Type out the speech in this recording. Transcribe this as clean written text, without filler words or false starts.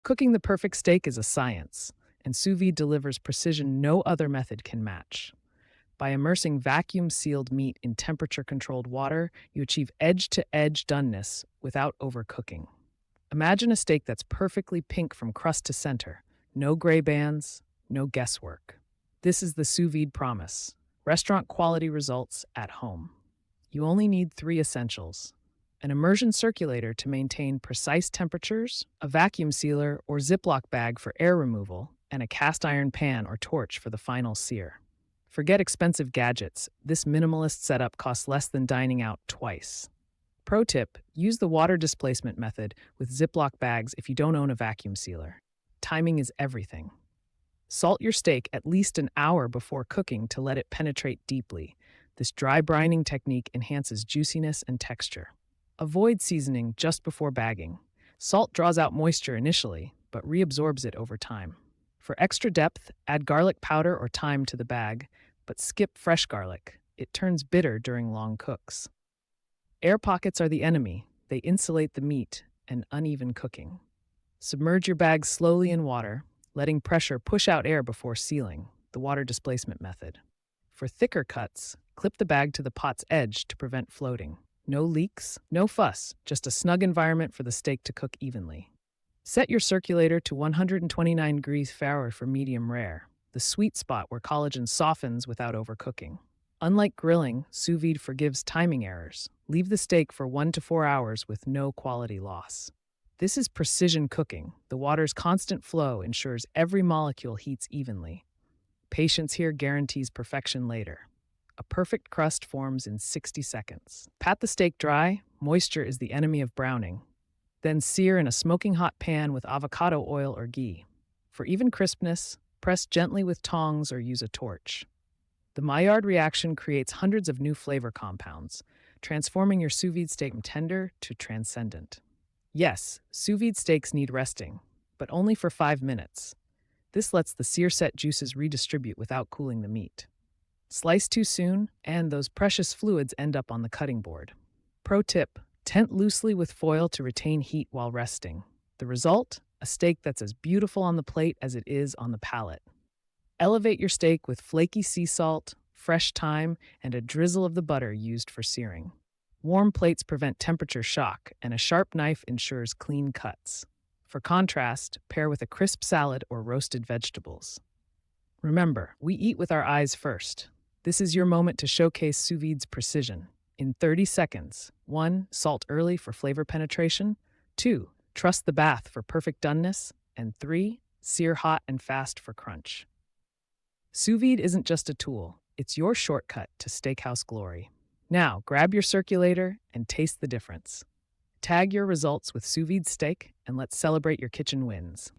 Cooking the perfect steak is a science, and sous vide delivers precision no other method can match. By immersing vacuum-sealed meat in temperature-controlled water, you achieve edge-to-edge doneness without overcooking. Imagine a steak that's perfectly pink from crust to center. No gray bands, no guesswork. This is the sous vide promise. Restaurant-quality results at home. You only need three essentials: an immersion circulator to maintain precise temperatures, a vacuum sealer or Ziploc bag for air removal, and a cast iron pan or torch for the final sear. Forget expensive gadgets. This minimalist setup costs less than dining out twice. Pro tip: use the water displacement method with Ziploc bags if you don't own a vacuum sealer. Timing is everything. Salt your steak at least an hour before cooking to let it penetrate deeply. This dry brining technique enhances juiciness and texture. Avoid seasoning just before bagging. Salt draws out moisture initially, but reabsorbs it over time. For extra depth, add garlic powder or thyme to the bag, but skip fresh garlic. It turns bitter during long cooks. Air pockets are the enemy. They insulate the meat and uneven cooking. Submerge your bag slowly in water, letting pressure push out air before sealing, the water displacement method. For thicker cuts, clip the bag to the pot's edge to prevent floating. No leaks, no fuss, just a snug environment for the steak to cook evenly. Set your circulator to 129 degrees Fahrenheit for medium rare, the sweet spot where collagen softens without overcooking. Unlike grilling, sous vide forgives timing errors. Leave the steak for 1 to 4 hours with no quality loss. This is precision cooking. The water's constant flow ensures every molecule heats evenly. Patience here guarantees perfection later. A perfect crust forms in 60 seconds. Pat the steak dry. Moisture is the enemy of browning. Then sear in a smoking hot pan with avocado oil or ghee. For even crispness, press gently with tongs or use a torch. The Maillard reaction creates hundreds of new flavor compounds, transforming your sous vide steak from tender to transcendent. Yes, sous vide steaks need resting, but only for 5 minutes. This lets the sear set juices redistribute without cooling the meat. Slice too soon, and those precious fluids end up on the cutting board. Pro tip: tent loosely with foil to retain heat while resting. The result? A steak that's as beautiful on the plate as it is on the palate. Elevate your steak with flaky sea salt, fresh thyme, and a drizzle of the butter used for searing. Warm plates prevent temperature shock, and a sharp knife ensures clean cuts. For contrast, pair with a crisp salad or roasted vegetables. Remember, we eat with our eyes first. This is your moment to showcase sous vide's precision. In 30 seconds, 1. Salt early for flavor penetration. 2. Trust the bath for perfect doneness. And 3. Sear hot and fast for crunch. Sous vide isn't just a tool, it's your shortcut to steakhouse glory. Now, grab your circulator and taste the difference. Tag your results with sous vide steak, and let's celebrate your kitchen wins.